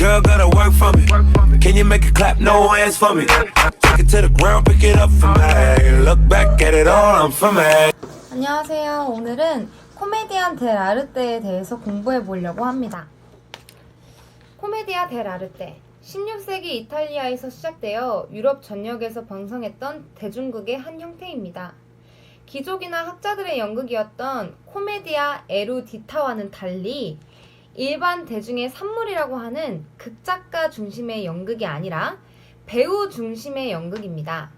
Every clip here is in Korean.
Girl, gotta work for me. Can you make it clap? No hands for me. Take it to the ground, pick it up for me. Look back at it all, I'm for me. 안녕하세요. 오늘은 코메디안 델 아르테에 대해서 공부해 보려고 합니다. 코메디아 델 아르테 16세기 이탈리아에서 시작되어 유럽 전역에서 번성했던 대중극의 한 형태입니다. 귀족이나 학자들의 연극이었던 코메디아 에루디타와는 달리 일반 대중의 산물이라고 하는 극작가 중심의 연극이 아니라 배우 중심의 연극입니다.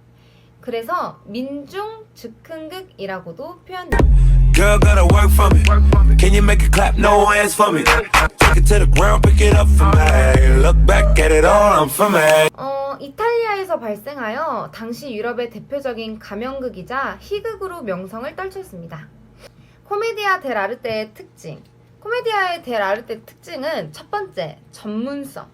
그래서 민중 즉흥극이라고도 표현됩니다. Girl, gotta work for me. Can you make it clap? No hands for me. Take it to the ground, pick it up for me. Look back at it all, I'm for me. 이탈리아에서 발생하여 당시 유럽의 대표적인 가명극이자 희극으로 명성을 떨쳤습니다. 코메디아 델 아르테의 특징. 코메디아의 델 아르테 특징은 첫 번째, 전문성.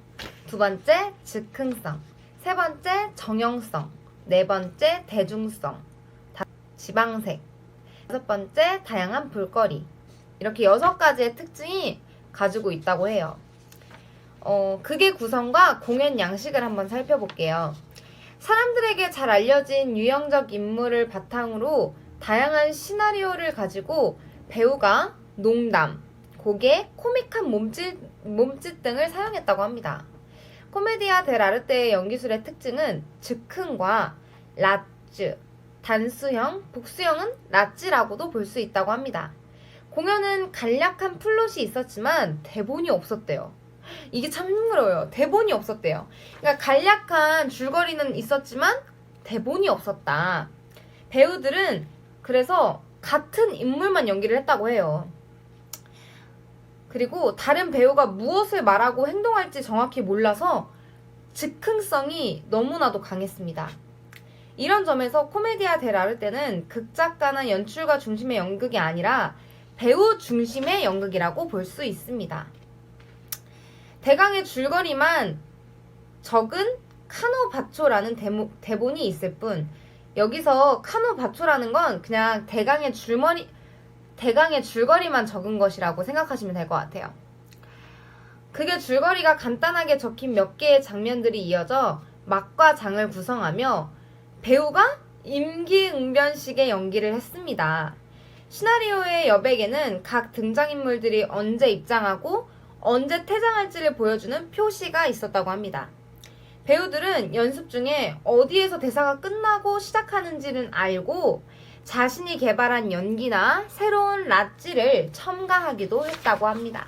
두 번째, 즉흥성. 세 번째, 정형성. 네 번째, 대중성. 지방색. 다섯 번째, 다양한 볼거리. 이렇게 6가지의 특징이 가지고 있다고 해요. 극의 구성과 공연 양식을 한번 살펴볼게요. 사람들에게 잘 알려진 유형적 인물을 바탕으로 다양한 시나리오를 가지고 배우가 농담, 고개, 코믹한 몸짓 등을 사용했다고 합니다. 코메디아 델 아르테의 연기술의 특징은 즉흥과 라쯔, 단수형, 복수형은 라찌라고도 볼 수 있다고 합니다. 공연은 간략한 플롯이 있었지만 대본이 없었대요. 이게 참 힘들어요. 대본이 없었대요. 그러니까 간략한 줄거리는 있었지만 대본이 없었다. 배우들은 그래서 같은 인물만 연기를 했다고 해요. 그리고 다른 배우가 무엇을 말하고 행동할지 정확히 몰라서 즉흥성이 너무나도 강했습니다. 이런 점에서 코메디아 델 아르테는 극작가나 연출가 중심의 연극이 아니라 배우 중심의 연극이라고 볼 수 있습니다. 대강의 줄거리만 적은 카노바초라는 대본이 있을 뿐, 여기서 카노바초라는 건 그냥 대강의 줄거리만 적은 것이라고 생각하시면 될 것 같아요. 그게 줄거리가 간단하게 적힌 몇 개의 장면들이 이어져 막과 장을 구성하며 배우가 임기응변식의 연기를 했습니다. 시나리오의 여백에는 각 등장인물들이 언제 입장하고 언제 퇴장할지를 보여주는 표시가 있었다고 합니다. 배우들은 연습 중에 어디에서 대사가 끝나고 시작하는지는 알고 자신이 개발한 연기나 새로운 라찌를 첨가하기도 했다고 합니다.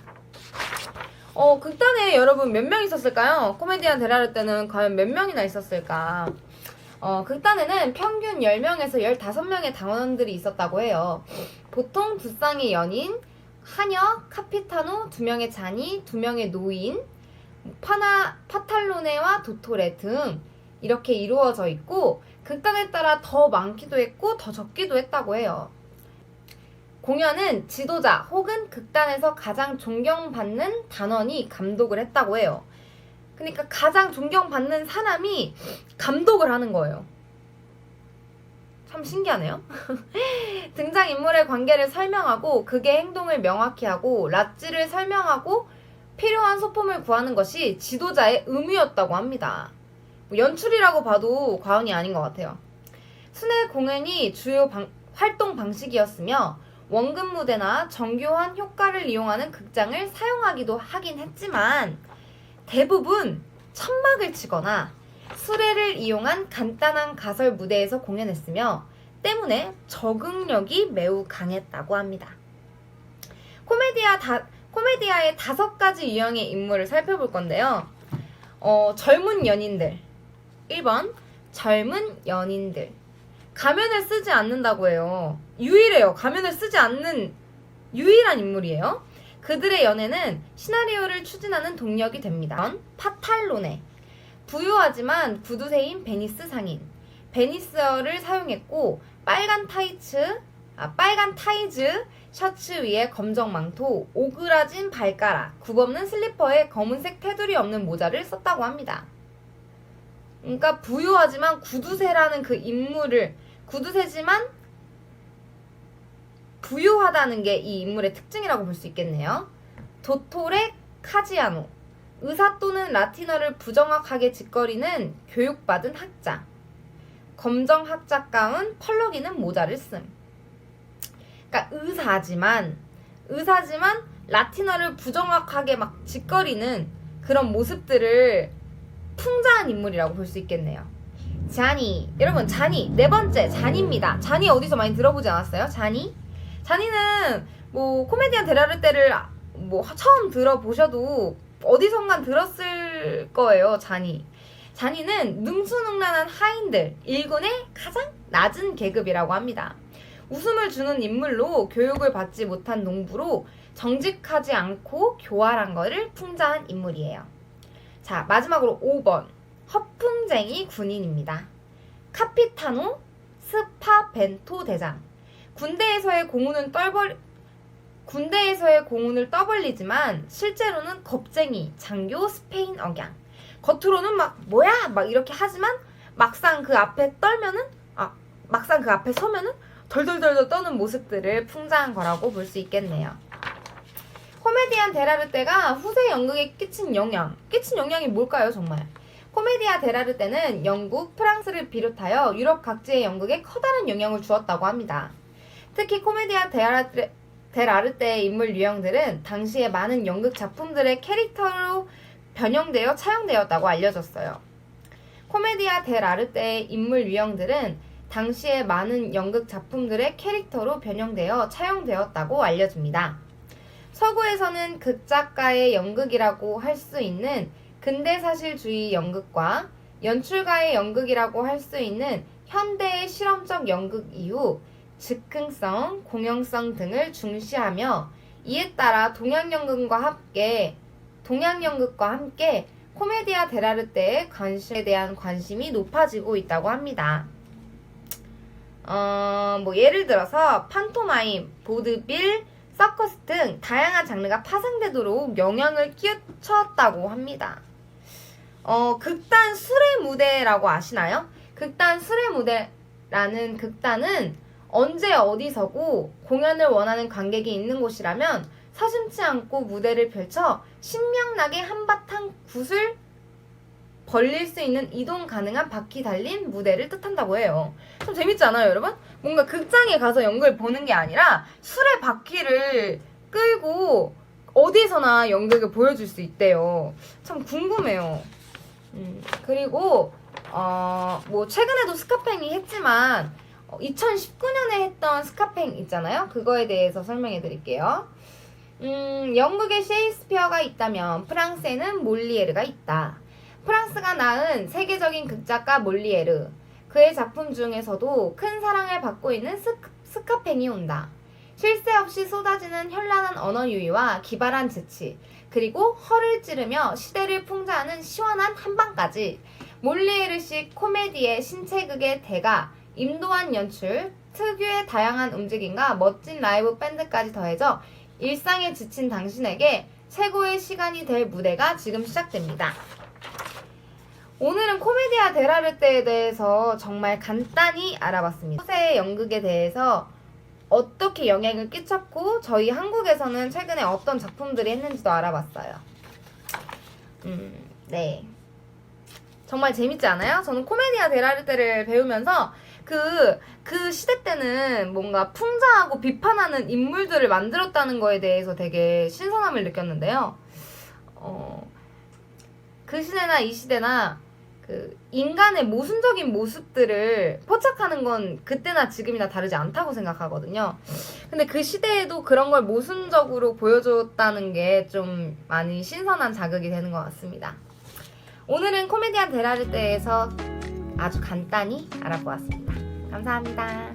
극단에 여러분 몇 명 있었을까요? 코메디안 델 아르테는 과연 몇 명이나 있었을까? 극단에는 평균 10명에서 15명의 당원들이 있었다고 해요. 보통 두 쌍의 연인, 하녀, 카피타노, 2명의 자니, 2명의 노인, 파탈로네와 도토레 등 이렇게 이루어져 있고 극단에 따라 더 많기도 했고 더 적기도 했다고 해요. 공연은 지도자 혹은 극단에서 가장 존경받는 단원이 감독을 했다고 해요. 그러니까 가장 존경받는 사람이 감독을 하는 거예요. 참 신기하네요. 등장인물의 관계를 설명하고 극의 행동을 명확히 하고 라찌를 설명하고 필요한 소품을 구하는 것이 지도자의 의무였다고 합니다. 연출이라고 봐도 과언이 아닌 것 같아요. 순회 공연이 주요 활동 방식이었으며 원금 무대나 정교한 효과를 이용하는 극장을 사용하기도 하긴 했지만 대부분 천막을 치거나 수레를 이용한 간단한 가설 무대에서 공연했으며 때문에 적응력이 매우 강했다고 합니다. 코메디아의 5가지 유형의 인물을 살펴볼 건데요. 젊은 연인들. 1번 젊은 연인들. 가면을 쓰지 않는다고 해요. 유일해요. 가면을 쓰지 않는 유일한 인물이에요. 그들의 연애는 시나리오를 추진하는 동력이 됩니다. 파탈로네. 부유하지만 구두쇠인 베니스 상인. 베니스어를 사용했고 빨간 타이즈 셔츠 위에 검정 망토, 오그라진 발가락, 굽없는 슬리퍼에 검은색 테두리 없는 모자를 썼다고 합니다. 그러니까 부유하지만 구두쇠라는 그 인물을 구두쇠지만 부유하다는 게 이 인물의 특징이라고 볼 수 있겠네요. 도토레 카지아노. 의사 또는 라틴어를 부정확하게 짓거리는 교육받은 학자. 검정 학자 가운 펄럭이는 모자를 씀. 그러니까 의사지만 라틴어를 부정확하게 막 짓거리는 그런 모습들을 풍자한 인물이라고 볼 수 있겠네요. 자니. 여러분, 자니. 네 번째, 자니입니다. 자니 어디서 많이 들어보지 않았어요? 자니? 자니는 뭐 코미디언 데라르테를 뭐 처음 들어보셔도 어디선간 들었을 거예요. 자니. 자니는 능수능란한 하인들 1군의 가장 낮은 계급이라고 합니다. 웃음을 주는 인물로 교육을 받지 못한 농부로 정직하지 않고 교활한 것을 풍자한 인물이에요. 자, 마지막으로 5번. 허풍쟁이 군인입니다. 카피타노 스파벤토 대장. 군대에서의 공운을 떠벌리지만 실제로는 겁쟁이, 장교, 스페인 억양. 겉으로는 막 뭐야 막 이렇게 하지만 막상 그 앞에 서면은 덜덜덜덜 떠는 모습들을 풍자한 거라고 볼 수 있겠네요. 코미디안 데라르테가 후세 연극에 끼친 영향이 뭘까요, 정말? 코미디아 데라르테는 영국, 프랑스를 비롯하여 유럽 각지의 연극에 커다란 영향을 주었다고 합니다. 특히 코미디아 데라르테의 인물 유형들은 당시에 많은 연극 작품들의 캐릭터로 변형되어 차용되었다고 알려졌어요. 코미디아 데라르테의 인물 유형들은 당시에 많은 연극 작품들의 캐릭터로 변형되어 차용되었다고 알려집니다. 서구에서는 극작가의 연극이라고 할 수 있는 근대사실주의 연극과 연출가의 연극이라고 할 수 있는 현대의 실험적 연극 이후 즉흥성, 공연성 등을 중시하며 이에 따라 동양연극과 함께 코미디아 데라르테의 관심에 대한 관심이 높아지고 있다고 합니다. 예를 들어서 판토마임, 보드빌, 서커스 등 다양한 장르가 파생되도록 영향을 끼쳤다고 합니다. 극단 수레 무대라고 아시나요? 극단 수레 무대라는 극단은 언제 어디서고 공연을 원하는 관객이 있는 곳이라면 서슴지 않고 무대를 펼쳐 신명나게 한바탕 굿을 벌릴 수 있는 이동 가능한 바퀴 달린 무대를 뜻한다고 해요. 좀 재밌지 않아요, 여러분? 뭔가 극장에 가서 연극을 보는 게 아니라 수레 바퀴를 끌고 어디서나 연극을 보여줄 수 있대요. 참 궁금해요. 그리고 최근에도 스카팽이 했지만 2019년에 했던 스카팽 있잖아요. 그거에 대해서 설명해 드릴게요. 영국에 셰익스피어가 있다면 프랑스에는 몰리에르가 있다. 프랑스가 낳은 세계적인 극작가 몰리에르. 그의 작품 중에서도 큰 사랑을 받고 있는 스카팽이 온다. 쉴 새 없이 쏟아지는 현란한 언어 유희와 기발한 재치, 그리고 허를 찌르며 시대를 풍자하는 시원한 한방까지 몰리에르식 코미디의 신체극의 대가, 임도한 연출, 특유의 다양한 움직임과 멋진 라이브 밴드까지 더해져 일상에 지친 당신에게 최고의 시간이 될 무대가 지금 시작됩니다. 오늘은 코미디아 데라르테에 대해서 정말 간단히 알아봤습니다. 후세의 연극에 대해서 어떻게 영향을 끼쳤고 저희 한국에서는 최근에 어떤 작품들이 했는지도 알아봤어요. 네. 정말 재밌지 않아요? 저는 코미디아 데라르테를 배우면서 그 시대 때는 뭔가 풍자하고 비판하는 인물들을 만들었다는 거에 대해서 되게 신선함을 느꼈는데요. 그 시대나 이 시대나 그 인간의 모순적인 모습들을 포착하는 건 그때나 지금이나 다르지 않다고 생각하거든요. 근데 그 시대에도 그런 걸 모순적으로 보여줬다는 게 좀 많이 신선한 자극이 되는 것 같습니다. 오늘은 코미디안 데라르테에서 아주 간단히 알아보았습니다. 감사합니다.